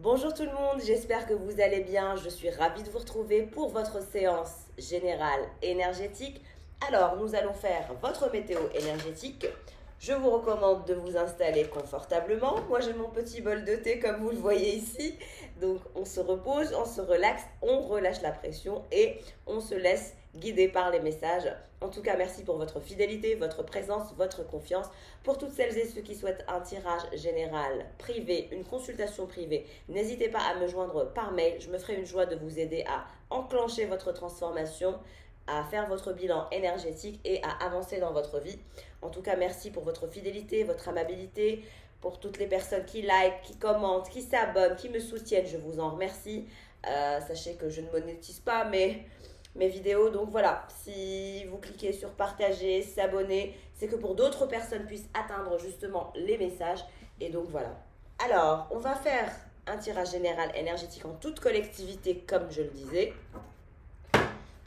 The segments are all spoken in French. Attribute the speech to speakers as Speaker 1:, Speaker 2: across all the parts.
Speaker 1: Bonjour tout le monde, j'espère que vous allez bien. Je suis ravie de vous retrouver pour votre séance générale énergétique. Alors, nous allons faire votre météo énergétique. Je vous recommande de vous installer confortablement. Moi, j'ai mon petit bol de thé comme vous le voyez ici. Donc, on se repose, on se relaxe, on relâche la pression et on se laisse guider par les messages. En tout cas, merci pour votre fidélité, votre présence, votre confiance. Pour toutes celles et ceux qui souhaitent un tirage général privé, une consultation privée, n'hésitez pas à me joindre par mail. Je me ferai une joie de vous aider à enclencher votre transformation, à faire votre bilan énergétique et à avancer dans votre vie. En tout cas, merci pour votre fidélité, votre amabilité, pour toutes les personnes qui like, qui commentent, qui s'abonnent, qui me soutiennent. Je vous en remercie. Sachez que je ne monétise pas mes vidéos. Donc voilà, si vous cliquez sur partager, s'abonner, c'est que pour d'autres personnes puissent atteindre justement les messages. Et donc voilà. Alors, on va faire un tirage général énergétique en toute collectivité, comme je le disais.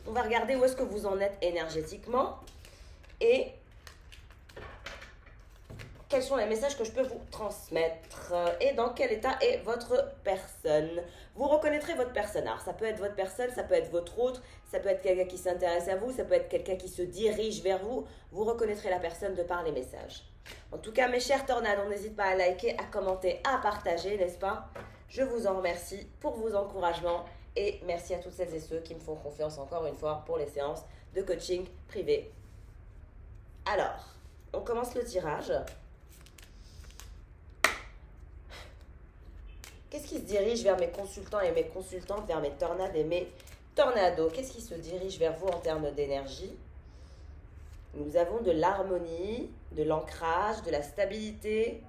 Speaker 1: On va regarder où est-ce que vous en êtes énergétiquement et quels sont les messages que je peux vous transmettre et dans quel état est votre personne. Vous reconnaîtrez votre personne. Alors, ça peut être votre personne, ça peut être votre autre, ça peut être quelqu'un qui s'intéresse à vous, ça peut être quelqu'un qui se dirige vers vous. Vous reconnaîtrez la personne de par les messages. En tout cas, mes chers tornades, on n'hésite pas à liker, à commenter, à partager, n'est-ce pas? Je vous en remercie pour vos encouragements et merci à toutes celles et ceux qui me font confiance encore une fois pour les séances de coaching privé. Alors, on commence le tirage. Qu'est-ce qui se dirige vers mes consultants et mes consultantes, vers mes tornades et mes tornados? Qu'est-ce qui se dirige vers vous en termes d'énergie? Nous avons de l'harmonie, de l'ancrage, de la stabilité.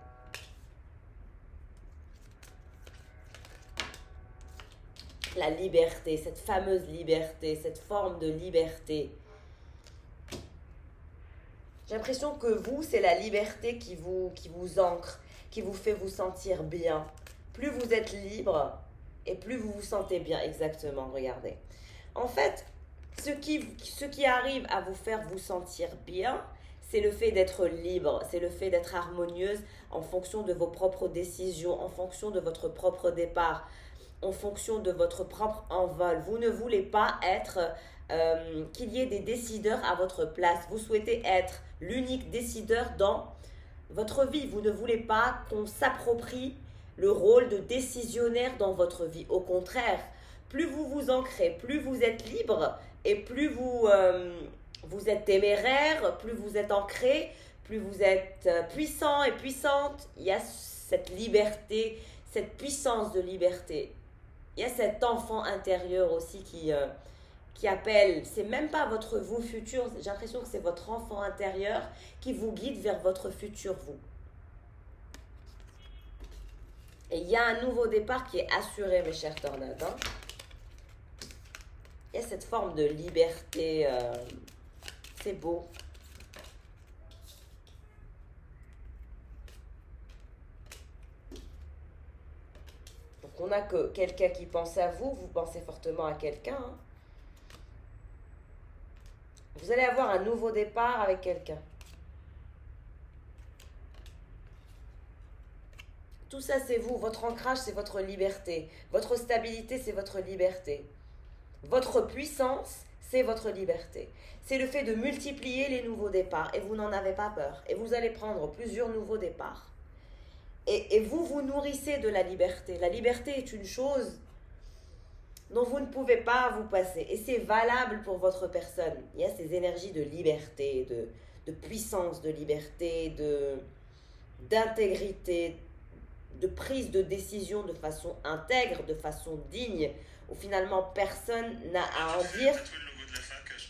Speaker 1: La liberté, cette fameuse liberté, cette forme de liberté. J'ai l'impression que vous, c'est la liberté qui vous ancre, qui vous fait vous sentir bien. Plus vous êtes libre et plus vous vous sentez bien, exactement, regardez. En fait, ce qui arrive à vous faire vous sentir bien, c'est le fait d'être libre, c'est le fait d'être harmonieuse en fonction de vos propres décisions, en fonction de votre propre départ, en fonction de votre propre envol. Vous ne voulez pas être qu'il y ait des décideurs à votre place. Vous souhaitez être l'unique décideur dans votre vie. Vous ne voulez pas qu'on s'approprie le rôle de décisionnaire dans votre vie. Au contraire, plus vous vous ancrez, plus vous êtes libre et plus vous êtes téméraire, plus vous êtes ancré, plus vous êtes puissant et puissante. Il y a cette liberté, cette puissance de liberté. Il y a cet enfant intérieur aussi qui appelle. C'est même pas votre vous futur, j'ai l'impression que c'est votre enfant intérieur qui vous guide vers votre futur vous. Et il y a un nouveau départ qui est assuré, mes chers tornades. Hein. Il y a cette forme de liberté. C'est beau. Donc on n'a que quelqu'un qui pense à vous. Vous pensez fortement à quelqu'un. Hein. Vous allez avoir un nouveau départ avec quelqu'un. Tout ça, c'est vous. Votre ancrage, c'est votre liberté. Votre stabilité, c'est votre liberté. Votre puissance, c'est votre liberté. C'est le fait de multiplier les nouveaux départs. Et vous n'en avez pas peur. Et vous allez prendre plusieurs nouveaux départs. Et vous vous nourrissez de la liberté. La liberté est une chose dont vous ne pouvez pas vous passer. Et c'est valable pour votre personne. Il y a ces énergies de liberté, de puissance, de liberté, d'intégrité, de prise de décision de façon intègre, de façon digne, où finalement personne n'a à en dire,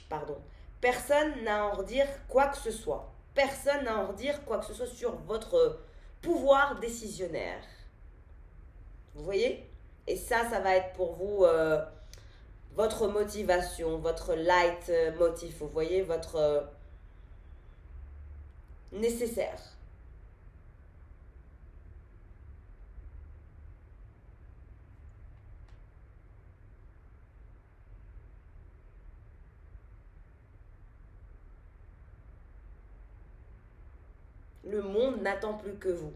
Speaker 1: pardon, personne n'a à en redire quoi que ce soit. Personne n'a à en redire quoi que ce soit sur votre pouvoir décisionnaire. Vous voyez? Et ça va être pour vous votre motivation, votre light motif, vous voyez, votre nécessaire. Le monde n'attend plus que vous.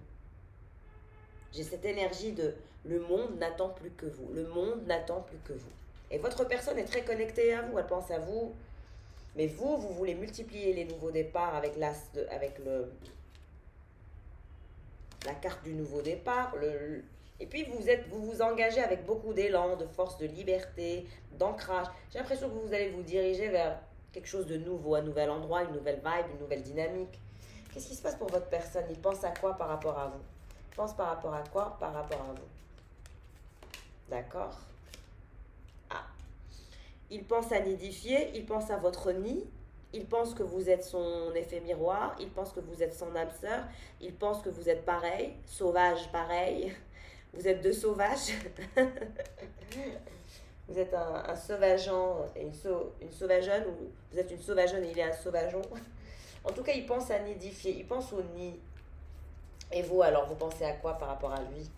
Speaker 1: J'ai cette énergie de le monde n'attend plus que vous. Le monde n'attend plus que vous. Et votre personne est très connectée à vous, elle pense à vous. Mais vous voulez multiplier les nouveaux départs avec la carte du nouveau départ. Et puis vous vous engagez avec beaucoup d'élan, de force, de liberté, d'ancrage. J'ai l'impression que vous allez vous diriger vers quelque chose de nouveau, un nouvel endroit, une nouvelle vibe, une nouvelle dynamique. Qu'est-ce qui se passe pour votre personne? Il pense à quoi par rapport à vous? Il pense par rapport à quoi par rapport à vous? D'accord? Ah. Il pense à nidifier, il pense à votre nid, il pense que vous êtes son effet miroir, il pense que vous êtes son âme sœur, il pense que vous êtes pareil, sauvage pareil. Vous êtes deux sauvages. Vous êtes un sauvageant et une sauvageonne, ou vous êtes une sauvageonne et il est un sauvageon. En tout cas, il pense à nidifier, il pense au nid. Et vous, alors, vous pensez à quoi par rapport à lui?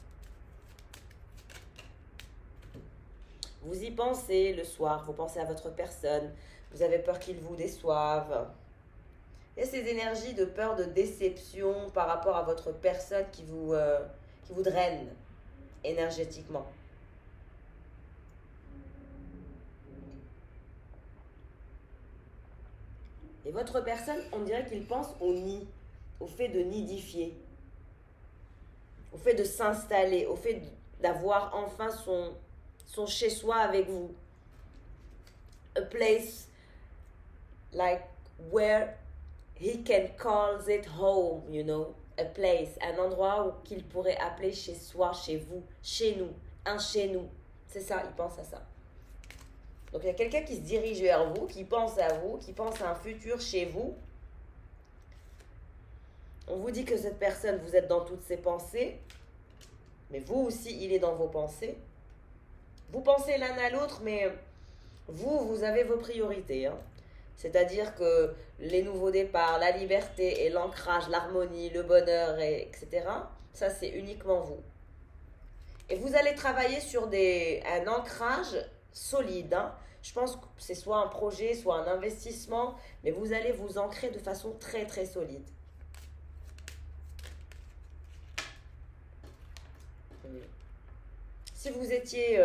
Speaker 1: Vous y pensez le soir, vous pensez à votre personne, vous avez peur qu'il vous déçoive. Il y a ces énergies de peur, de déception par rapport à votre personne qui vous draine énergétiquement. Et votre personne, on dirait qu'il pense au nid, au fait de nidifier, au fait de s'installer, au fait d'avoir enfin son chez-soi avec vous. A place like where he can call it home, you know. A place, un endroit qu'il pourrait appeler chez soi, chez vous, chez nous, un chez nous. C'est ça, il pense à ça. Donc il y a quelqu'un qui se dirige vers vous, qui pense à vous, qui pense à un futur chez vous. On vous dit que cette personne, vous êtes dans toutes ses pensées, mais vous aussi, il est dans vos pensées. Vous pensez l'un à l'autre, mais vous avez vos priorités. Hein. C'est-à-dire que les nouveaux départs, la liberté et l'ancrage, l'harmonie, le bonheur, etc., ça c'est uniquement vous. Et vous allez travailler sur un ancrage solide. Hein. Je pense que c'est soit un projet, soit un investissement, mais vous allez vous ancrer de façon très très solide. Si vous étiez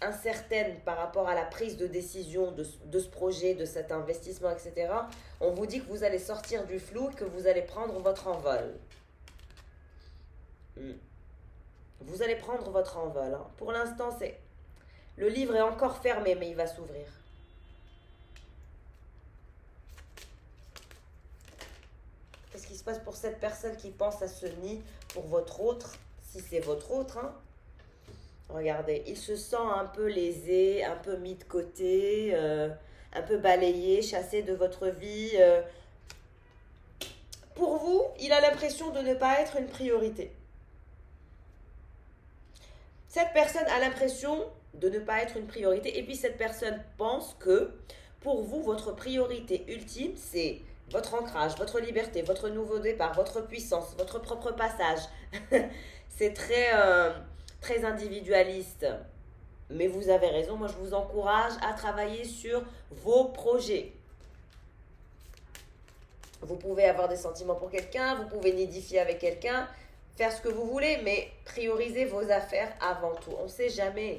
Speaker 1: incertaine par rapport à la prise de décision de ce projet, de cet investissement, etc., on vous dit que vous allez sortir du flou, que vous allez prendre votre envol. Vous allez prendre votre envol. Hein. Pour l'instant, le livre est encore fermé, mais il va s'ouvrir. Qu'est-ce qui se passe pour cette personne qui pense à ce nid pour votre autre, si c'est votre autre, hein? Regardez, il se sent un peu lésé, un peu mis de côté, un peu balayé, chassé de votre vie. Pour vous, il a l'impression de ne pas être une priorité. Cette personne a l'impression de ne pas être une priorité et puis cette personne pense que pour vous, votre priorité ultime, c'est votre ancrage, votre liberté, votre nouveau départ, votre puissance, votre propre passage. C'est très individualiste. Mais vous avez raison, moi je vous encourage à travailler sur vos projets. Vous pouvez avoir des sentiments pour quelqu'un, vous pouvez nidifier avec quelqu'un, faire ce que vous voulez, mais priorisez vos affaires avant tout. On ne sait jamais.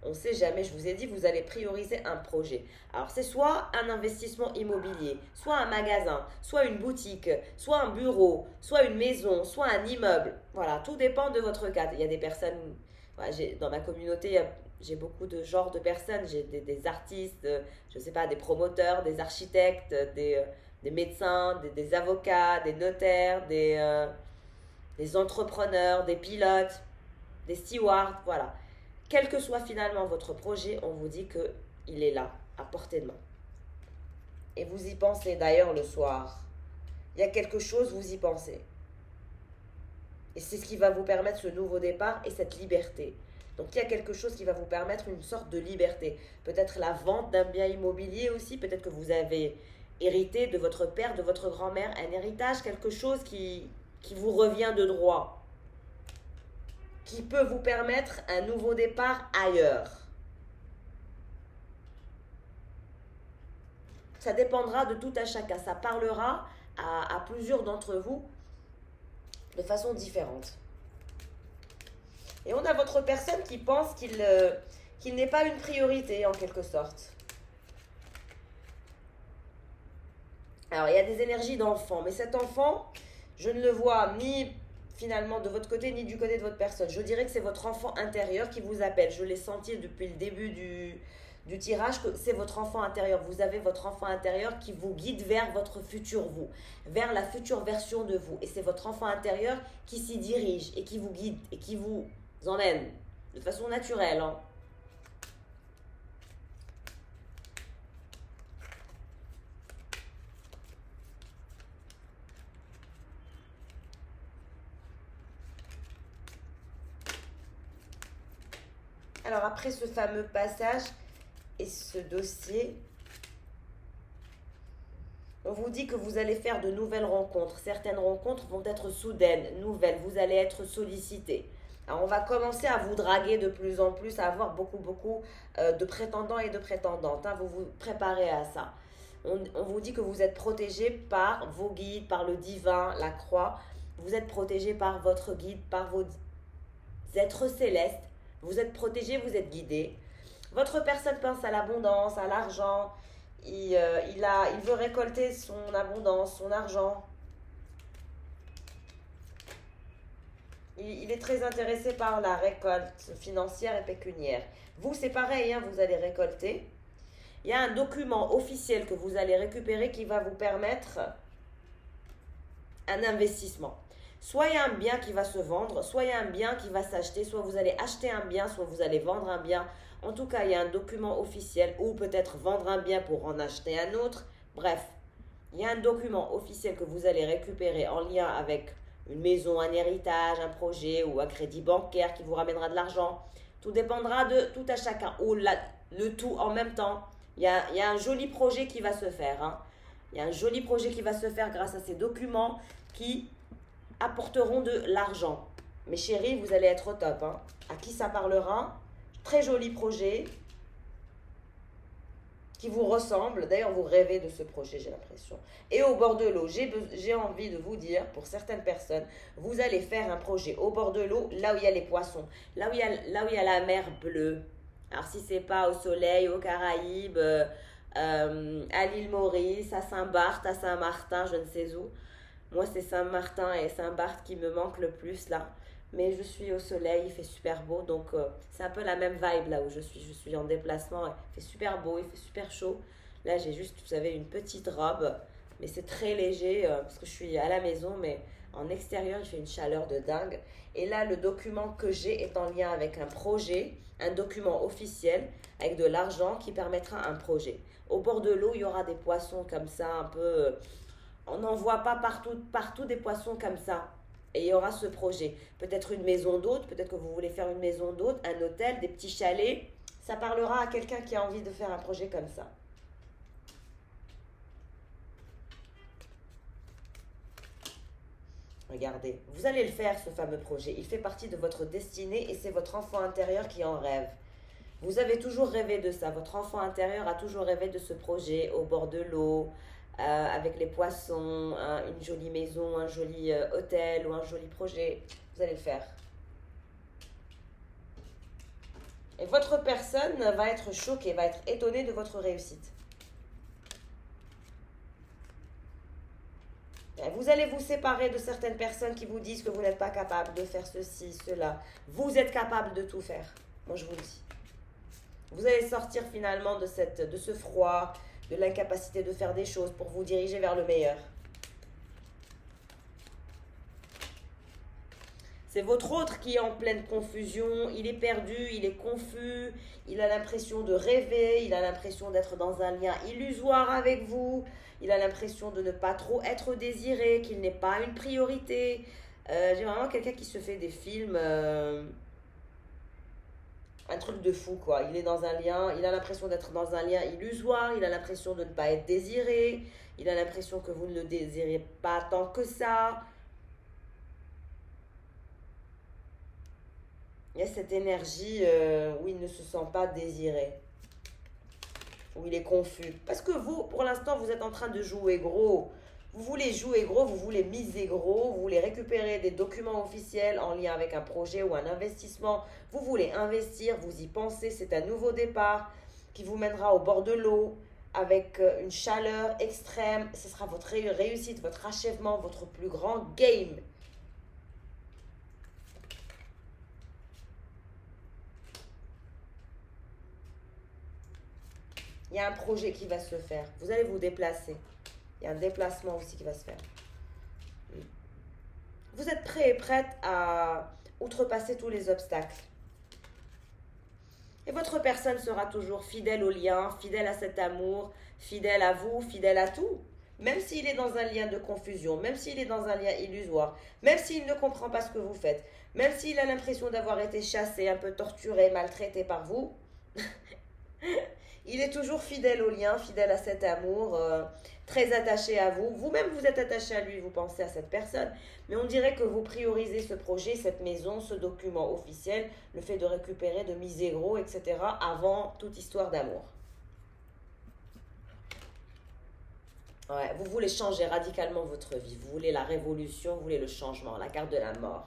Speaker 1: On ne sait jamais, je vous ai dit, vous allez prioriser un projet. Alors, c'est soit un investissement immobilier, soit un magasin, soit une boutique, soit un bureau, soit une maison, soit un immeuble. Voilà, tout dépend de votre cadre. Il y a des personnes, voilà, dans ma communauté, j'ai beaucoup de genres de personnes. J'ai des artistes, je ne sais pas, des promoteurs, des architectes, des médecins, des avocats, des notaires, des entrepreneurs, des pilotes, des stewards, voilà. Quel que soit finalement votre projet, on vous dit qu'il est là, à portée de main. Et vous y pensez d'ailleurs le soir. Il y a quelque chose, vous y pensez. Et c'est ce qui va vous permettre ce nouveau départ et cette liberté. Donc il y a quelque chose qui va vous permettre une sorte de liberté. Peut-être la vente d'un bien immobilier aussi, peut-être que vous avez hérité de votre père, de votre grand-mère, un héritage, quelque chose qui vous revient de droit, qui peut vous permettre un nouveau départ ailleurs. Ça dépendra de tout à chacun. Ça parlera à plusieurs d'entre vous de façon différente. Et on a votre personne qui pense qu'il n'est pas une priorité en quelque sorte. Alors, il y a des énergies d'enfant, mais cet enfant, je ne le vois ni finalement de votre côté, ni du côté de votre personne. Je dirais que c'est votre enfant intérieur qui vous appelle. Je l'ai senti depuis le début du tirage, que c'est votre enfant intérieur. Vous avez votre enfant intérieur qui vous guide vers votre futur vous, vers la future version de vous. Et c'est votre enfant intérieur qui s'y dirige et qui vous guide et qui vous emmène de façon naturelle, hein. Alors après ce fameux passage et ce dossier, on vous dit que vous allez faire de nouvelles rencontres. Certaines rencontres vont être soudaines, nouvelles. Vous allez être sollicité. Alors on va commencer à vous draguer de plus en plus, à avoir beaucoup de prétendants et de prétendantes, hein. Vous vous préparez à ça. On vous dit que vous êtes protégé par vos guides, par le divin, la croix. Vous êtes protégé par votre guide, par vos êtres célestes. Vous êtes protégé, vous êtes guidé. Votre personne pense à l'abondance, à l'argent. Il veut récolter son abondance, son argent. Il est très intéressé par la récolte financière et pécuniaire. Vous, c'est pareil, hein, vous allez récolter. Il y a un document officiel que vous allez récupérer qui va vous permettre un investissement. Soit il y a un bien qui va se vendre, soit il y a un bien qui va s'acheter, soit vous allez acheter un bien, soit vous allez vendre un bien. En tout cas, il y a un document officiel ou peut-être vendre un bien pour en acheter un autre. Bref, il y a un document officiel que vous allez récupérer en lien avec une maison, un héritage, un projet ou un crédit bancaire qui vous ramènera de l'argent. Tout dépendra de tout à chacun ou le tout en même temps. Il y a un joli projet qui va se faire, hein. Il y a un joli projet qui va se faire grâce à ces documents qui apporteront de l'argent. Mes chéris, vous allez être au top, hein. À qui ça parlera? Très joli projet qui vous ressemble. D'ailleurs, vous rêvez de ce projet, j'ai l'impression. Et au bord de l'eau, j'ai envie de vous dire, pour certaines personnes, vous allez faire un projet au bord de l'eau, là où il y a les poissons, là où il y a la mer bleue. Alors, si c'est pas au Soleil, aux Caraïbes, à l'île Maurice, à Saint-Barth, à Saint-Martin, je ne sais où. Moi, c'est Saint-Martin et Saint-Barth qui me manquent le plus là. Mais je suis au soleil, il fait super beau. Donc, c'est un peu la même vibe là où je suis. Je suis en déplacement, il fait super beau, il fait super chaud. Là, j'ai juste, vous savez, une petite robe. Mais c'est très léger parce que je suis à la maison. Mais en extérieur, il fait une chaleur de dingue. Et là, le document que j'ai est en lien avec un projet, un document officiel avec de l'argent qui permettra un projet. Au bord de l'eau, il y aura des poissons comme ça, un peu... on n'en voit pas partout des poissons comme ça. Et il y aura ce projet. Peut-être une maison d'hôte, peut-être que vous voulez faire une maison d'hôte, un hôtel, des petits chalets. Ça parlera à quelqu'un qui a envie de faire un projet comme ça. Regardez, vous allez le faire ce fameux projet. Il fait partie de votre destinée et c'est votre enfant intérieur qui en rêve. Vous avez toujours rêvé de ça. Votre enfant intérieur a toujours rêvé de ce projet au bord de l'eau, avec les poissons, une jolie maison, un joli hôtel ou un joli projet. Vous allez le faire. Et votre personne va être choquée, va être étonnée de votre réussite. Vous allez vous séparer de certaines personnes qui vous disent que vous n'êtes pas capable de faire ceci, cela. Vous êtes capable de tout faire. Moi, je vous le dis. Vous allez sortir finalement de ce froid, de l'incapacité de faire des choses pour vous diriger vers le meilleur. C'est votre autre qui est en pleine confusion, il est perdu, il est confus, il a l'impression de rêver, il a l'impression d'être dans un lien illusoire avec vous, il a l'impression de ne pas trop être désiré, qu'il n'est pas une priorité. J'ai vraiment quelqu'un qui se fait des films... un truc de fou quoi, il est dans un lien, il a l'impression d'être dans un lien illusoire, il a l'impression de ne pas être désiré, il a l'impression que vous ne le désirez pas tant que ça. Il y a cette énergie où il ne se sent pas désiré, où il est confus. Parce que vous, pour l'instant, vous êtes en train de jouer gros, Vous voulez jouer gros, vous voulez miser gros, vous voulez récupérer des documents officiels en lien avec un projet ou un investissement. Vous voulez investir, vous y pensez, c'est un nouveau départ qui vous mènera au bord de l'eau avec une chaleur extrême. Ce sera votre réussite, votre achèvement, votre plus grand game. Il y a un projet qui va se faire. Vous allez vous déplacer. Il y a un déplacement aussi qui va se faire. Vous êtes prêt et prête à outrepasser tous les obstacles. Et votre personne sera toujours fidèle au lien, fidèle à cet amour, fidèle à vous, fidèle à tout. Même s'il est dans un lien de confusion, même s'il est dans un lien illusoire, même s'il ne comprend pas ce que vous faites, même s'il a l'impression d'avoir été chassé, un peu torturé, maltraité par vous, il est toujours fidèle au lien, fidèle à cet amour, très attaché à vous. Vous-même, vous êtes attaché à lui, vous pensez à cette personne. Mais on dirait que vous priorisez ce projet, cette maison, ce document officiel, le fait de récupérer, de miser gros, etc. avant toute histoire d'amour. Ouais, vous voulez changer radicalement votre vie. Vous voulez la révolution, vous voulez le changement, la carte de la mort.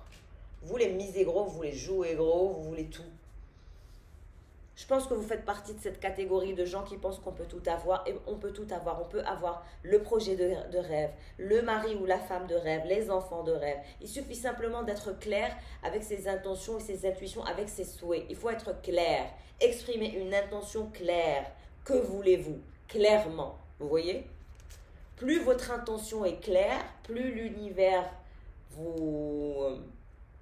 Speaker 1: Vous voulez miser gros, vous voulez jouer gros, vous voulez tout. Je pense que vous faites partie de cette catégorie de gens qui pensent qu'on peut tout avoir. Et on peut tout avoir. On peut avoir le projet de rêve, le mari ou la femme de rêve, les enfants de rêve. Il suffit simplement d'être clair avec ses intentions et ses intuitions, avec ses souhaits. Il faut être clair. Exprimer une intention claire. Que voulez-vous? Clairement. Vous voyez? Plus votre intention est claire, plus l'univers vous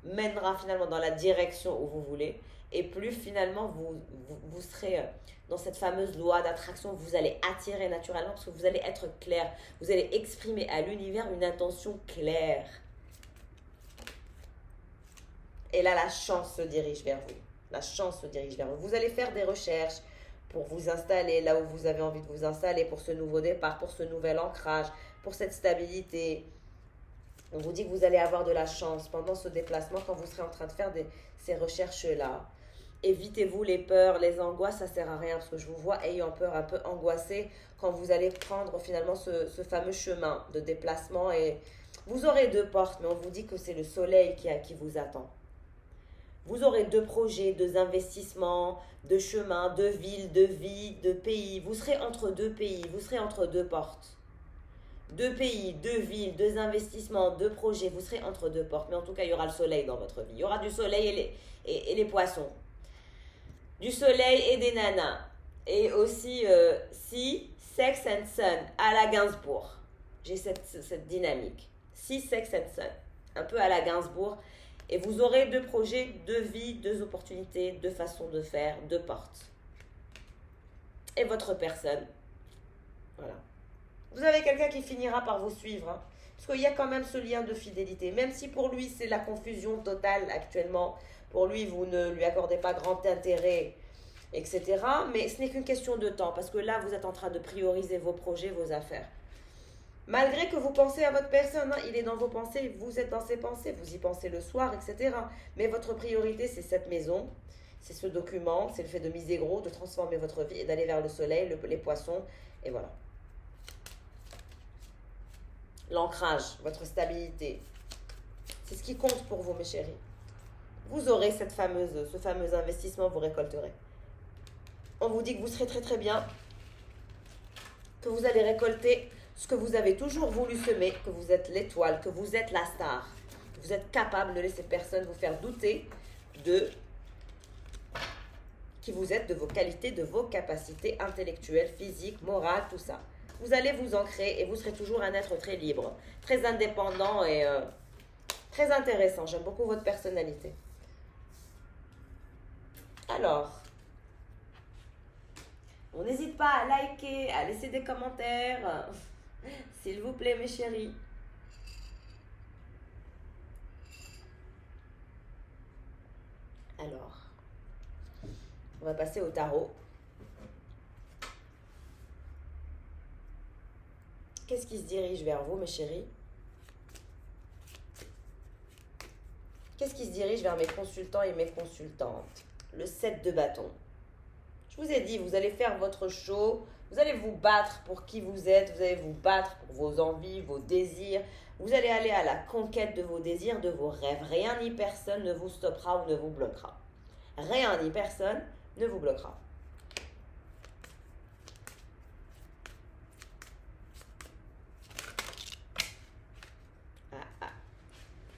Speaker 1: mènera finalement dans la direction où vous voulez. Et plus finalement vous serez dans cette fameuse loi d'attraction, vous allez attirer naturellement parce que vous allez être clair. Vous allez exprimer à l'univers une intention claire. Et là, la chance se dirige vers vous. La chance se dirige vers vous. Vous allez faire des recherches pour vous installer là où vous avez envie de vous installer, pour ce nouveau départ, pour ce nouvel ancrage, pour cette stabilité. On vous dit que vous allez avoir de la chance pendant ce déplacement quand vous serez en train de faire ces recherches-là. Évitez-vous les peurs, les angoisses, ça ne sert à rien parce que je vous vois ayant peur, un peu angoissé quand vous allez prendre finalement ce fameux chemin de déplacement. Et vous aurez 2 portes, mais on vous dit que c'est le soleil qui vous attend. Vous aurez 2 projets, 2 investissements, 2 chemins, 2 villes, 2 vies, 2 pays. Vous serez entre 2 pays, vous serez entre 2 portes. 2 pays, 2 villes, 2 investissements, 2 projets, vous serez entre 2 portes. Mais en tout cas, il y aura le soleil dans votre vie. Il y aura du soleil et les poissons. Du soleil et des nanas. Et aussi, Sea, Sex and Sun, à la Gainsbourg. J'ai cette dynamique. Sea, Sex and Sun. Un peu à la Gainsbourg. Et vous aurez 2 projets, 2 vies, 2 opportunités, 2 façons de faire, 2 portes. Et votre personne. Voilà. Vous avez quelqu'un qui finira par vous suivre. Hein, parce qu'il y a quand même ce lien de fidélité. Même si pour lui, c'est la confusion totale actuellement. Pour lui, vous ne lui accordez pas grand intérêt, etc. Mais ce n'est qu'une question de temps. Parce que là, vous êtes en train de prioriser vos projets, vos affaires. Malgré que vous pensez à votre personne, hein, il est dans vos pensées, vous êtes dans ses pensées, vous y pensez le soir, etc. Mais votre priorité, c'est cette maison, c'est ce document, c'est le fait de miser gros, de transformer votre vie et d'aller vers le soleil, les poissons, et voilà. L'ancrage, votre stabilité, c'est ce qui compte pour vous, mes chéris. Vous aurez ce fameux investissement, vous récolterez. On vous dit que vous serez très très bien, que vous allez récolter ce que vous avez toujours voulu semer, que vous êtes l'étoile, que vous êtes la star. Vous êtes capable de laisser personne vous faire douter de qui vous êtes, de vos qualités, de vos capacités intellectuelles, physiques, morales, tout ça. Vous allez vous ancrer et vous serez toujours un être très libre, très indépendant et très intéressant. J'aime beaucoup votre personnalité. Alors, on n'hésite pas à liker, à laisser des commentaires. S'il vous plaît, mes chéris. Alors, on va passer au tarot. Qu'est-ce qui se dirige vers vous, mes chéris? Qu'est-ce qui se dirige vers mes consultants et mes consultantes? Le 7 de bâton. Je vous ai dit, vous allez faire votre show, vous allez vous battre pour qui vous êtes, vous allez vous battre pour vos envies, vos désirs. Vous allez aller à la conquête de vos désirs, de vos rêves. Rien ni personne ne vous stoppera ou ne vous bloquera. Rien ni personne ne vous bloquera.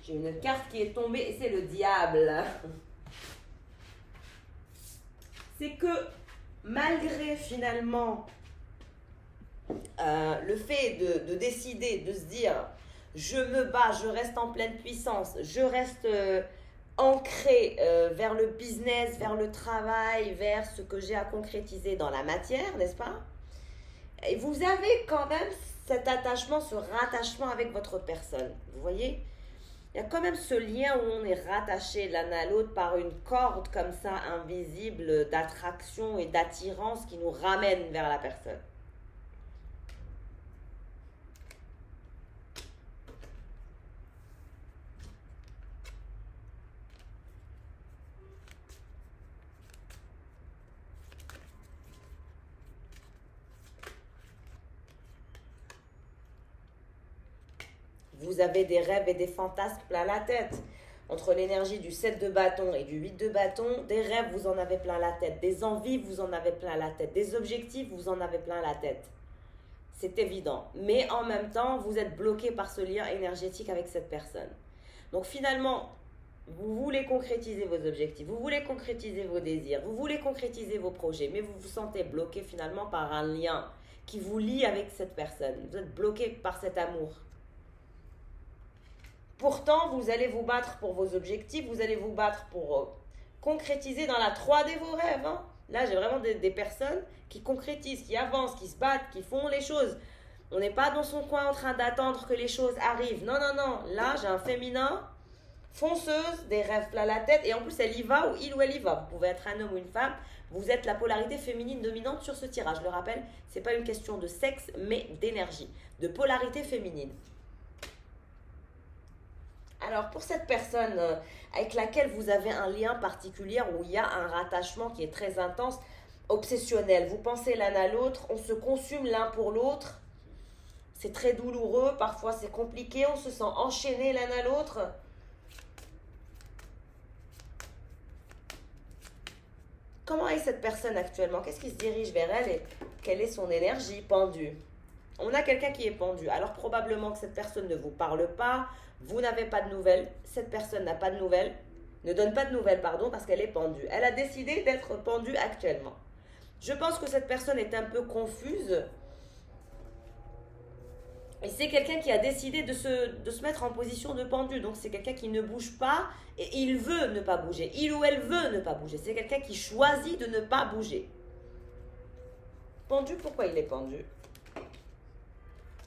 Speaker 1: J'ai une carte qui est tombée et c'est le diable. C'est que malgré finalement le fait de décider, de se dire je me bats, je reste en pleine puissance, je reste ancré vers le business, vers le travail, vers ce que j'ai à concrétiser dans la matière, n'est-ce pas? Et vous avez quand même cet attachement, ce rattachement avec votre personne, vous voyez? Il y a quand même ce lien où on est rattaché l'un à l'autre par une corde comme ça invisible d'attraction et d'attirance qui nous ramène vers la personne. Vous avez des rêves et des fantasmes plein la tête. Entre l'énergie du 7 de bâton et du 8 de bâton, des rêves, vous en avez plein la tête. Des envies, vous en avez plein la tête. Des objectifs, vous en avez plein la tête. C'est évident. Mais en même temps, vous êtes bloqué par ce lien énergétique avec cette personne. Donc finalement, vous voulez concrétiser vos objectifs, vous voulez concrétiser vos désirs, vous voulez concrétiser vos projets, mais vous vous sentez bloqué finalement par un lien qui vous lie avec cette personne. Vous êtes bloqué par cet amour. Pourtant, vous allez vous battre pour vos objectifs, vous allez vous battre pour concrétiser dans la 3D vos rêves. Hein. Là, j'ai vraiment des personnes qui concrétisent, qui avancent, qui se battent, qui font les choses. On n'est pas dans son coin en train d'attendre que les choses arrivent. Non, non, non. Là, j'ai un féminin, fonceuse, des rêves plein la tête. Et en plus, elle y va ou il ou elle y va. Vous pouvez être un homme ou une femme. Vous êtes la polarité féminine dominante sur ce tirage. Je le rappelle, ce n'est pas une question de sexe, mais d'énergie, de polarité féminine. Alors, pour cette personne avec laquelle vous avez un lien particulier, où il y a un rattachement qui est très intense, obsessionnel, vous pensez l'un à l'autre, on se consume l'un pour l'autre, c'est très douloureux, parfois c'est compliqué, on se sent enchaîné l'un à l'autre. Comment est cette personne actuellement? Qu'est-ce qui se dirige vers elle et quelle est son énergie pendue? On a quelqu'un qui est pendu. Alors probablement que cette personne ne vous parle pas, vous n'avez pas de nouvelles, cette personne n'a pas de nouvelles, ne donne pas de nouvelles, pardon, parce qu'elle est pendue. Elle a décidé d'être pendue actuellement. Je pense que cette personne est un peu confuse. Et c'est quelqu'un qui a décidé de se mettre en position de pendu. Donc c'est quelqu'un qui ne bouge pas et il veut ne pas bouger. Il ou elle veut ne pas bouger. C'est quelqu'un qui choisit de ne pas bouger. Pendu, pourquoi il est pendu?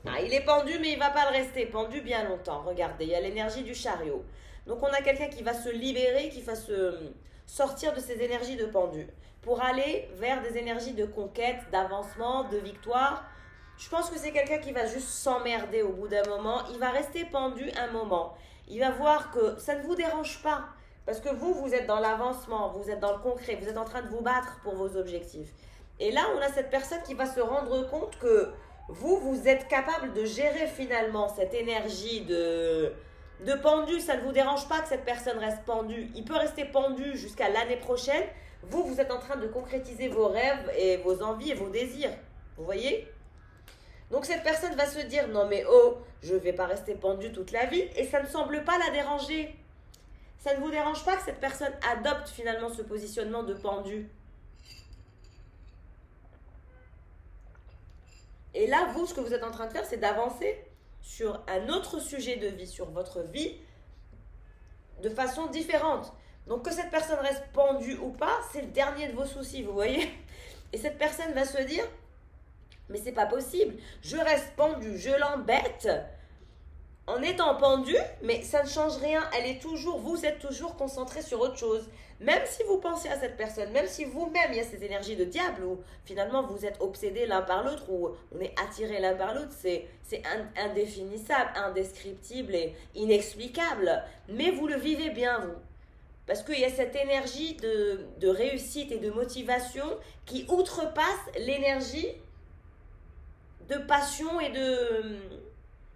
Speaker 1: Ah, il est pendu, mais il ne va pas le rester pendu bien longtemps. Regardez, il y a l'énergie du chariot. Donc, on a quelqu'un qui va se libérer, qui va se sortir de ces énergies de pendu pour aller vers des énergies de conquête, d'avancement, de victoire. Je pense que c'est quelqu'un qui va juste s'emmerder au bout d'un moment. Il va rester pendu un moment. Il va voir que ça ne vous dérange pas. Parce que vous êtes dans l'avancement, vous êtes dans le concret, vous êtes en train de vous battre pour vos objectifs. Et là, on a cette personne qui va se rendre compte que vous êtes capable de gérer finalement cette énergie de pendu. Ça ne vous dérange pas que cette personne reste pendue. Il peut rester pendu jusqu'à l'année prochaine. Vous êtes en train de concrétiser vos rêves et vos envies et vos désirs. Vous voyez? Donc cette personne va se dire, non mais oh, je ne vais pas rester pendue toute la vie. Et ça ne semble pas la déranger. Ça ne vous dérange pas que cette personne adopte finalement ce positionnement de pendu? Et là, vous, ce que vous êtes en train de faire, c'est d'avancer sur un autre sujet de vie, sur votre vie, de façon différente. Donc, que cette personne reste pendue ou pas, c'est le dernier de vos soucis, vous voyez? Et cette personne va se dire, mais c'est pas possible, je reste pendue, je l'embête en étant pendue, mais ça ne change rien. Vous êtes toujours concentré sur autre chose. Même si vous pensez à cette personne, même si vous-même, il y a cette énergie de diable où finalement vous êtes obsédés l'un par l'autre, où on est attirés l'un par l'autre, c'est indéfinissable, indescriptible et inexplicable. Mais vous le vivez bien, vous. Parce qu'il y a cette énergie de réussite et de motivation qui outrepasse l'énergie de passion et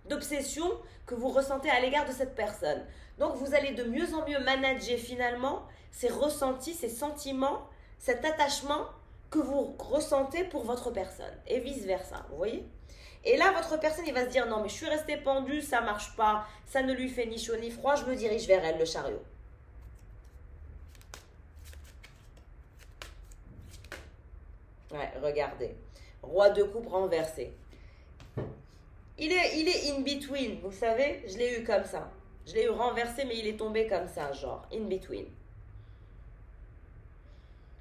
Speaker 1: d'obsession que vous ressentez à l'égard de cette personne. Donc vous allez de mieux en mieux manager finalement ces ressentis, ces sentiments, cet attachement que vous ressentez pour votre personne et vice-versa, vous voyez? Et là, votre personne, il va se dire, non mais je suis restée pendue, ça marche pas, ça ne lui fait ni chaud ni froid, je me dirige vers elle, le chariot. Ouais, regardez. Roi de coupe renversé. Il est in between, vous savez, je l'ai eu comme ça. Je l'ai eu renversé, mais il est tombé comme ça, genre, in between.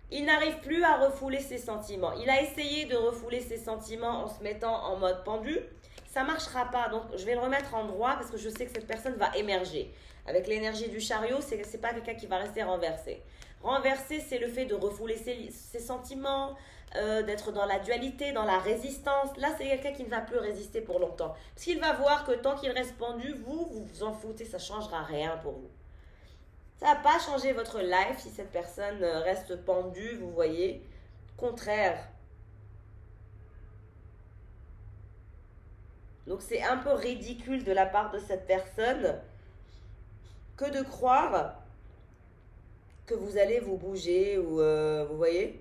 Speaker 1: Il n'arrive plus à refouler ses sentiments. Il a essayé de refouler ses sentiments en se mettant en mode pendu. Ça ne marchera pas, donc je vais le remettre en droit parce que je sais que cette personne va émerger. Avec l'énergie du chariot, ce n'est pas quelqu'un qui va rester renversé. Renversé, c'est le fait de refouler ses sentiments, d'être dans la dualité, dans la résistance. Là, c'est quelqu'un qui ne va plus résister pour longtemps. Parce qu'il va voir que tant qu'il reste pendu, vous vous en foutez, ça ne changera rien pour vous. Ça ne va pas changer votre life si cette personne reste pendue, vous voyez. Contraire. Donc c'est un peu ridicule de la part de cette personne que de croire que vous allez vous bouger ou vous voyez.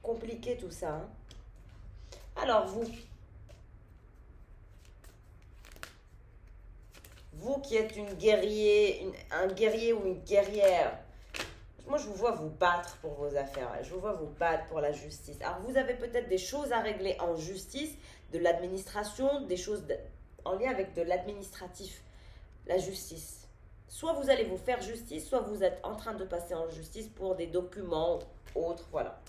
Speaker 1: Compliqué tout ça. Hein. Alors vous qui êtes un guerrier ou une guerrière, moi je vous vois vous battre pour vos affaires, je vous vois vous battre pour la justice. Alors vous avez peut-être des choses à régler en justice, de l'administration, des choses en lien avec de l'administratif, la justice. Soit vous allez vous faire justice, soit vous êtes en train de passer en justice pour des documents autres, voilà.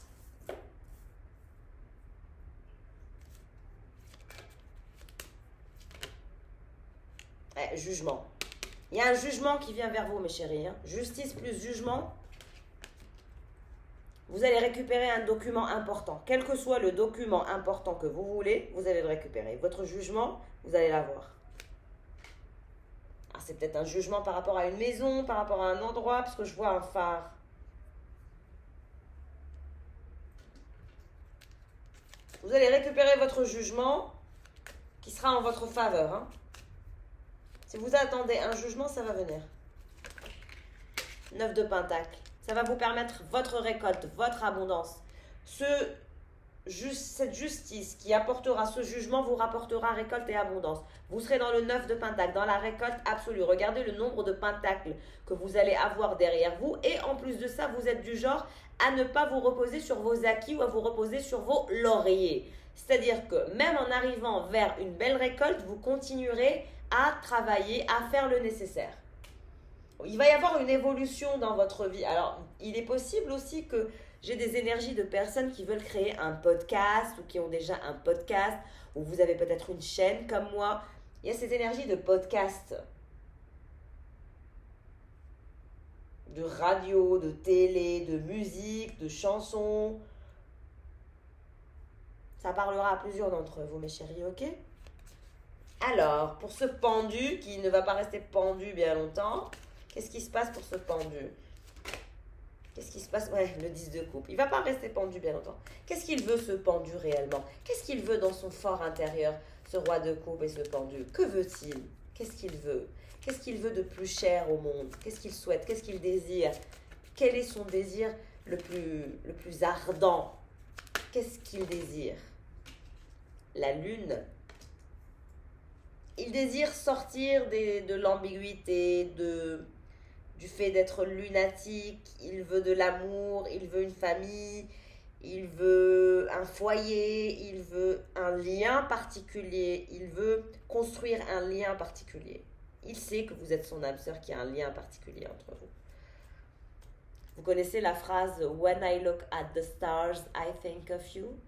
Speaker 1: Jugement. Il y a un jugement qui vient vers vous, mes chéris. Hein. Justice plus jugement. Vous allez récupérer un document important. Quel que soit le document important que vous voulez, vous allez le récupérer. Votre jugement, vous allez l'avoir. Alors, c'est peut-être un jugement par rapport à une maison, par rapport à un endroit, parce que je vois un phare. Vous allez récupérer votre jugement qui sera en votre faveur. Hein. Si vous attendez un jugement, ça va venir. 9 de Pentacle. Ça va vous permettre votre récolte, votre abondance. Cette justice qui apportera ce jugement vous rapportera récolte et abondance. Vous serez dans le 9 de Pentacle, dans la récolte absolue. Regardez le nombre de pentacles que vous allez avoir derrière vous. Et en plus de ça, vous êtes du genre à ne pas vous reposer sur vos acquis ou à vous reposer sur vos lauriers. C'est-à-dire que même en arrivant vers une belle récolte, vous continuerez à travailler, à faire le nécessaire. Il va y avoir une évolution dans votre vie. Alors, il est possible aussi que j'ai des énergies de personnes qui veulent créer un podcast ou qui ont déjà un podcast, ou vous avez peut-être une chaîne comme moi. Il y a cette énergie de podcast, de radio, de télé, de musique, de chansons. Ça parlera à plusieurs d'entre vous, mes chéris, ok ? Alors, pour ce pendu qui ne va pas rester pendu bien longtemps, qu'est-ce qui se passe pour ce pendu? Qu'est-ce qui se passe? Ouais, le 10 de coupe. Il ne va pas rester pendu bien longtemps. Qu'est-ce qu'il veut ce pendu réellement? Qu'est-ce qu'il veut dans son fort intérieur, ce roi de coupe et ce pendu? Que veut-il? Qu'est-ce qu'il veut? Qu'est-ce qu'il veut de plus cher au monde? Qu'est-ce qu'il souhaite? Qu'est-ce qu'il désire? Quel est son désir le plus ardent? Qu'est-ce qu'il désire? La lune. Il désire sortir de l'ambiguïté, du fait d'être lunatique. Il veut de l'amour, il veut une famille, il veut un foyer, il veut un lien particulier, il veut construire un lien particulier. Il sait que vous êtes son âme sœur, qu'il y a un lien particulier entre vous. Vous connaissez la phrase When I look at the stars, I think of you?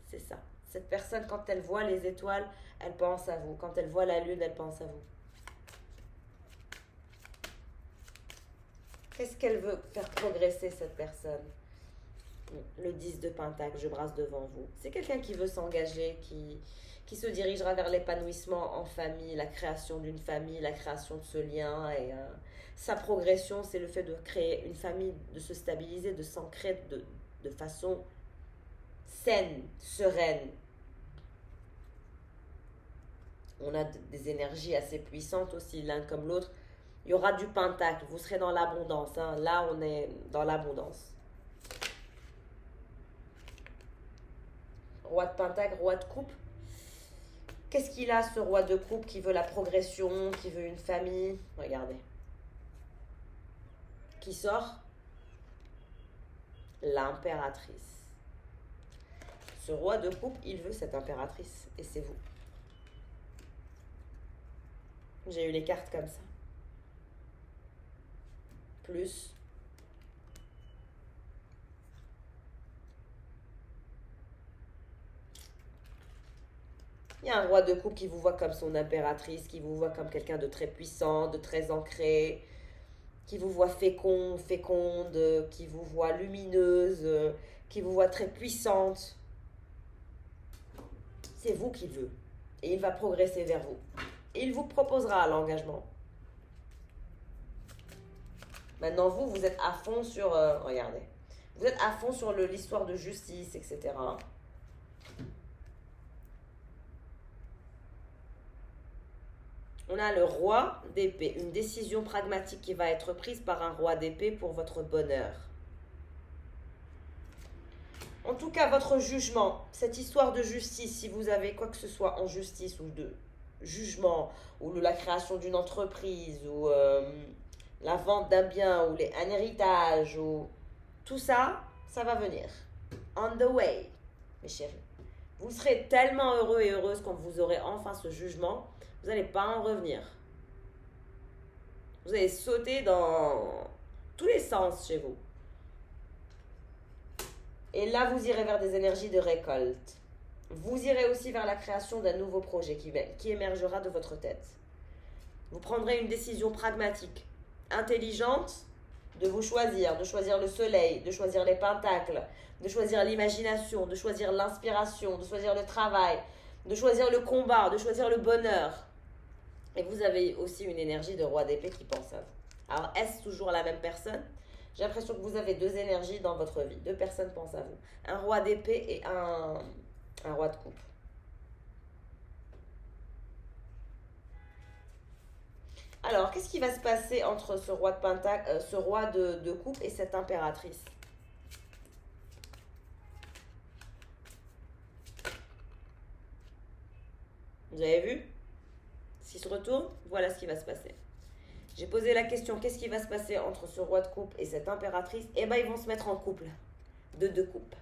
Speaker 1: C'est ça. Cette personne, quand elle voit les étoiles, elle pense à vous. Quand elle voit la lune, elle pense à vous. Qu'est-ce qu'elle veut faire progresser, cette personne? Le 10 de Pentacle, je brasse devant vous. C'est quelqu'un qui veut s'engager, qui se dirigera vers l'épanouissement en famille, la création d'une famille, la création de ce lien. Et sa progression, c'est le fait de créer une famille, de se stabiliser, de s'ancrer de façon saine, sereine. On a des énergies assez puissantes aussi, l'un comme l'autre. Il y aura du Pentacle, vous serez dans l'abondance. Hein. Là, on est dans l'abondance. Roi de Pentacle, roi de coupe. Qu'est-ce qu'il a, ce roi de coupe, qui veut la progression, qui veut une famille? Regardez. Qui sort? L'impératrice. Ce roi de coupe, il veut cette impératrice. Et c'est vous. J'ai eu les cartes comme ça. Plus. Il y a un roi de coupe qui vous voit comme son impératrice, qui vous voit comme quelqu'un de très puissant, de très ancré, qui vous voit féconde, qui vous voit lumineuse, qui vous voit très puissante. C'est vous qu'il veut. Et il va progresser vers vous. Et il vous proposera l'engagement. Maintenant, vous êtes à fond sur... regardez. Vous êtes à fond sur l'histoire de justice, etc. On a le roi d'épée. Une décision pragmatique qui va être prise par un roi d'épée pour votre bonheur. En tout cas, votre jugement, cette histoire de justice, si vous avez quoi que ce soit en justice ou de jugement, ou la création d'une entreprise, ou la vente d'un bien, ou un héritage, ou tout ça, ça va venir. On the way, mes chéris. Vous serez tellement heureux et heureuse quand vous aurez enfin ce jugement, vous n'allez pas en revenir. Vous allez sauter dans tous les sens chez vous. Et là, vous irez vers des énergies de récolte. Vous irez aussi vers la création d'un nouveau projet qui émergera de votre tête. Vous prendrez une décision pragmatique, intelligente, de vous choisir, de choisir le soleil, de choisir les pentacles, de choisir l'imagination, de choisir l'inspiration, de choisir le travail, de choisir le combat, de choisir le bonheur. Et vous avez aussi une énergie de roi d'épée qui pense à vous. Alors, est-ce toujours la même personne? J'ai l'impression que vous avez deux énergies dans votre vie. Deux personnes pensent à vous. Un roi d'épée et un roi de coupe. Alors, qu'est-ce qui va se passer entre ce roi de pentacle, ce roi de coupe et cette impératrice? Vous avez vu? S'il se retourne, voilà ce qui va se passer. J'ai posé la question, qu'est-ce qui va se passer entre ce roi de coupe et cette impératrice? Eh bien, ils vont se mettre en couple. De deux coupes.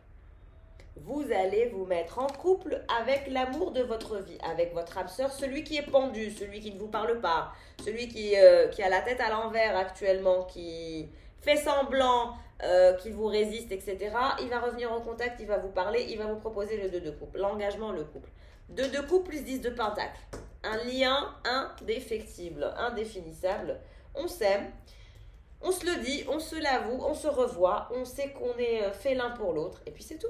Speaker 1: Vous allez vous mettre en couple avec l'amour de votre vie, avec votre âme sœur, celui qui est pendu, celui qui ne vous parle pas, celui qui a la tête à l'envers actuellement, qui fait semblant qu'il vous résiste, etc. Il va revenir en contact, il va vous parler, il va vous proposer le 2 de coupe, l'engagement, le couple. 2 de coupe plus 10 de pentacle. Un lien indéfectible, indéfinissable. On s'aime, on se le dit, on se l'avoue, on se revoit, on sait qu'on est fait l'un pour l'autre, et puis c'est tout.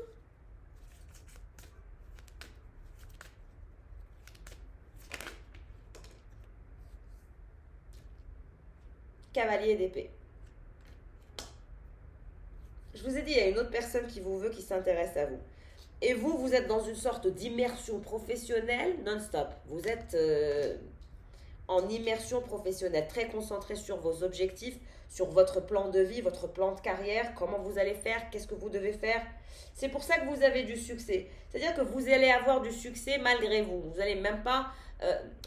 Speaker 1: Cavalier d'épée. Je vous ai dit, il y a une autre personne qui vous veut, qui s'intéresse à vous. Et vous êtes dans une sorte d'immersion professionnelle non-stop. Vous êtes en immersion professionnelle, très concentré sur vos objectifs, sur votre plan de vie, votre plan de carrière, comment vous allez faire, qu'est-ce que vous devez faire. C'est pour ça que vous avez du succès. C'est-à-dire que vous allez avoir du succès malgré vous. Vous n'allez même pas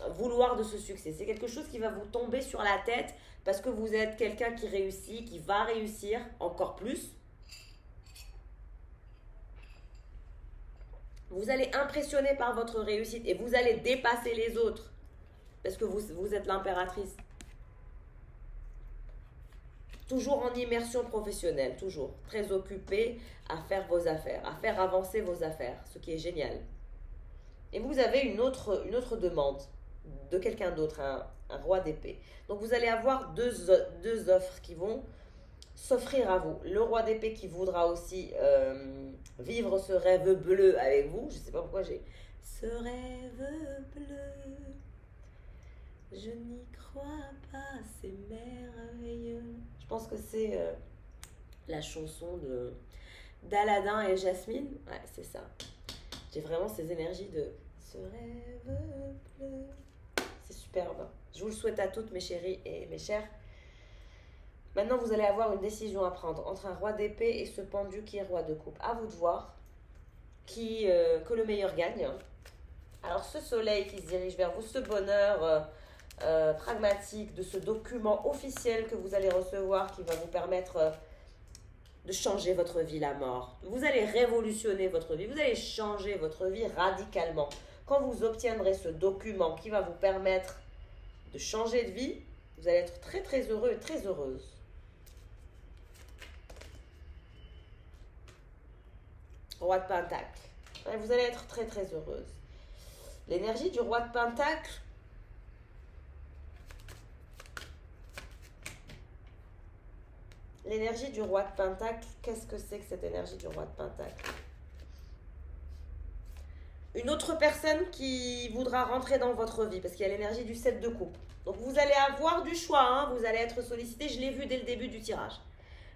Speaker 1: vouloir de ce succès. C'est quelque chose qui va vous tomber sur la tête parce que vous êtes quelqu'un qui réussit, qui va réussir encore plus. Vous allez impressionner par votre réussite et vous allez dépasser les autres parce que vous êtes l'impératrice. toujours en immersion professionnelle, toujours très occupé à faire vos affaires, à faire avancer vos affaires, ce qui est génial. Et vous avez une autre demande de quelqu'un d'autre, un roi d'épée. Donc vous allez avoir deux offres qui vont s'offrir à vous. Le roi d'épée qui voudra aussi vivre ce rêve bleu avec vous. Je ne sais pas pourquoi j'ai ce rêve bleu. Je n'y crois pas, c'est merveilleux. Je pense que c'est la chanson d'Aladin et Jasmine. Ouais, c'est ça. J'ai vraiment ces énergies de ce rêve bleu. C'est superbe. Je vous le souhaite à toutes mes chéries et mes chers. Maintenant, vous allez avoir une décision à prendre entre un roi d'épée et ce pendu qui est roi de coupe. À vous de voir que le meilleur gagne. Alors, ce soleil qui se dirige vers vous, ce bonheur pragmatique de ce document officiel que vous allez recevoir qui va vous permettre de changer votre vie la mort. Vous allez révolutionner votre vie, vous allez changer votre vie radicalement. Quand vous obtiendrez ce document qui va vous permettre de changer de vie, vous allez être très très heureux et très heureuse. Roi de Pentacle. Vous allez être très très heureuse. L'énergie du roi de Pentacle, l'énergie du roi de Pentacle, qu'est-ce que c'est que cette énergie du roi de Pentacle? Une autre personne qui voudra rentrer dans votre vie, parce qu'il y a l'énergie du 7 de coupe. Donc vous allez avoir du choix, hein, vous allez être sollicité, je l'ai vu dès le début du tirage.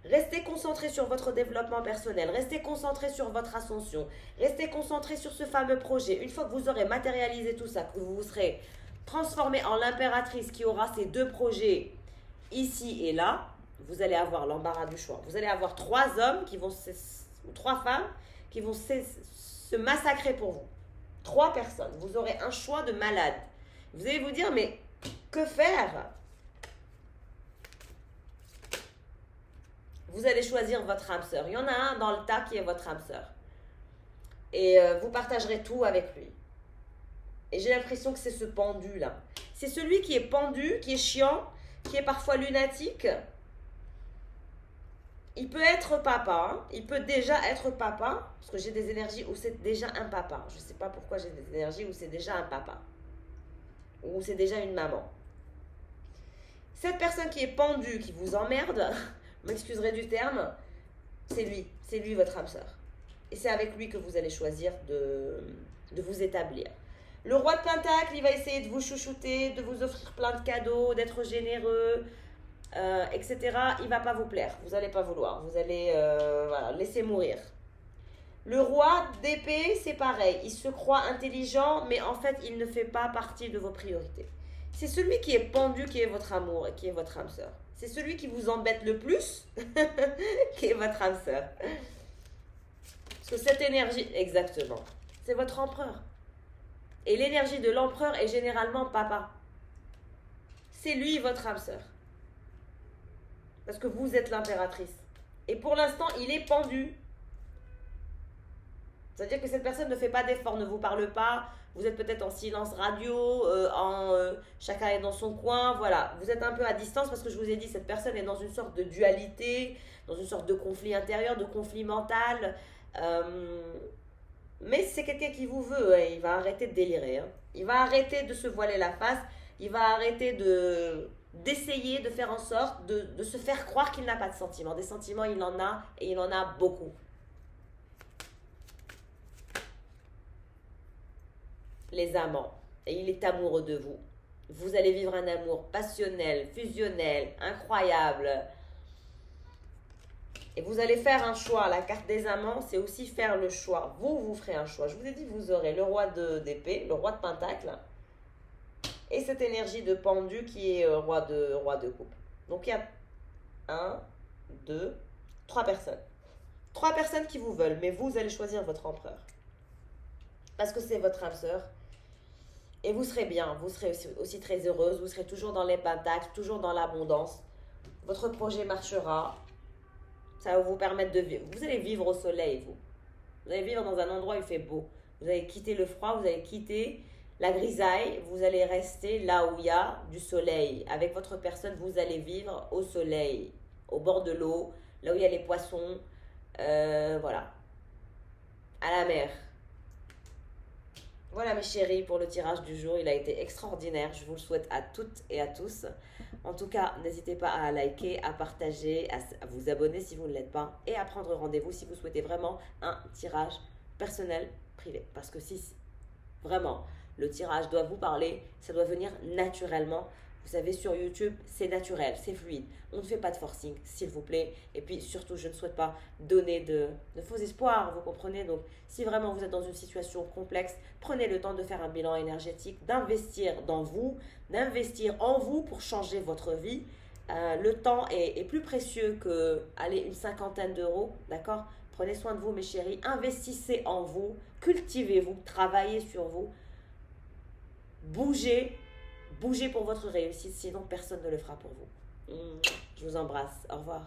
Speaker 1: Restez concentré sur votre développement personnel, restez concentré sur votre ascension, restez concentré sur ce fameux projet. Une fois que vous aurez matérialisé tout ça, que vous vous serez transformé en l'impératrice qui aura ces deux projets ici et là, vous allez avoir l'embarras du choix. Vous allez avoir 3 hommes qui vont ou 3 femmes qui vont se massacrer pour vous. 3 personnes. Vous aurez un choix de malade. Vous allez vous dire, mais que faire? Vous allez choisir votre âme sœur. Il y en a un dans le tas qui est votre âme sœur. Et vous partagerez tout avec lui. Et j'ai l'impression que c'est ce pendu-là. C'est celui qui est pendu, qui est chiant, qui est parfois lunatique. Il peut être papa, hein. Il peut déjà être papa, parce que j'ai des énergies où c'est déjà un papa. Je ne sais pas pourquoi j'ai des énergies où c'est déjà un papa, ou c'est déjà une maman. Cette personne qui est pendue, qui vous emmerde, m'excuserez du terme, c'est lui votre âme sœur. Et c'est avec lui que vous allez choisir de vous établir. Le roi de Pentacle, il va essayer de vous chouchouter, de vous offrir plein de cadeaux, d'être généreux, etc. Il ne va pas vous plaire, vous n'allez pas vouloir, vous allez laisser mourir. Le roi d'épée, c'est pareil, il se croit intelligent, mais en fait, il ne fait pas partie de vos priorités. C'est celui qui est pendu, qui est votre amour et qui est votre âme sœur. C'est celui qui vous embête le plus, qui est votre âme sœur. Parce que cette énergie, exactement, c'est votre empereur. Et l'énergie de l'empereur est généralement papa. C'est lui votre âme sœur. Parce que vous êtes l'impératrice. Et pour l'instant, il est pendu. C'est-à-dire que cette personne ne fait pas d'effort, ne vous parle pas. Vous êtes peut-être en silence radio, chacun est dans son coin. Voilà, vous êtes un peu à distance parce que je vous ai dit, cette personne est dans une sorte de dualité, dans une sorte de conflit intérieur, de conflit mental. Mais c'est quelqu'un qui vous veut, hein. Il va arrêter de délirer. Hein. Il va arrêter de se voiler la face. Il va arrêter d'essayer de faire en sorte de se faire croire qu'il n'a pas de sentiments. Des sentiments, il en a et il en a beaucoup. Les amants. Et il est amoureux de vous. Vous allez vivre un amour passionnel, fusionnel, incroyable. Et vous allez faire un choix. La carte des amants, c'est aussi faire le choix. Vous ferez un choix. Je vous ai dit, vous aurez le roi d'épée, le roi de pentacle. Et cette énergie de pendu qui est roi de coupe. Donc il y a 1, 2, 3 personnes. 3 personnes qui vous veulent, mais vous allez choisir votre empereur. Parce que c'est votre âme sœur. Et vous serez bien, vous serez aussi très heureuse, vous serez toujours dans les pentacles, toujours dans l'abondance. Votre projet marchera. Ça va vous permettre de vivre. Vous allez vivre au soleil, vous. Vous allez vivre dans un endroit où il fait beau. Vous allez quitter le froid, vous allez quitter la grisaille, vous allez rester là où il y a du soleil. Avec votre personne, vous allez vivre au soleil. au bord de l'eau, là où il y a les poissons, voilà, à la mer. Voilà mes chéris pour le tirage du jour, il a été extraordinaire, je vous le souhaite à toutes et à tous. En tout cas, n'hésitez pas à liker, à partager, à vous abonner si vous ne l'êtes pas et à prendre rendez-vous si vous souhaitez vraiment un tirage personnel privé. Parce que si vraiment le tirage doit vous parler, ça doit venir naturellement. Vous savez, sur YouTube, c'est naturel, c'est fluide. On ne fait pas de forcing, s'il vous plaît. Et puis surtout, je ne souhaite pas donner de faux espoirs, vous comprenez. Donc, si vraiment vous êtes dans une situation complexe, prenez le temps de faire un bilan énergétique, d'investir dans vous, d'investir en vous pour changer votre vie. Le temps est plus précieux que aller une cinquantaine d'euros, d'accord? Prenez soin de vous, mes chéris. Investissez en vous, cultivez-vous, travaillez sur vous. Bougez, bougez pour votre réussite, sinon personne ne le fera pour vous. Je vous embrasse. Au revoir.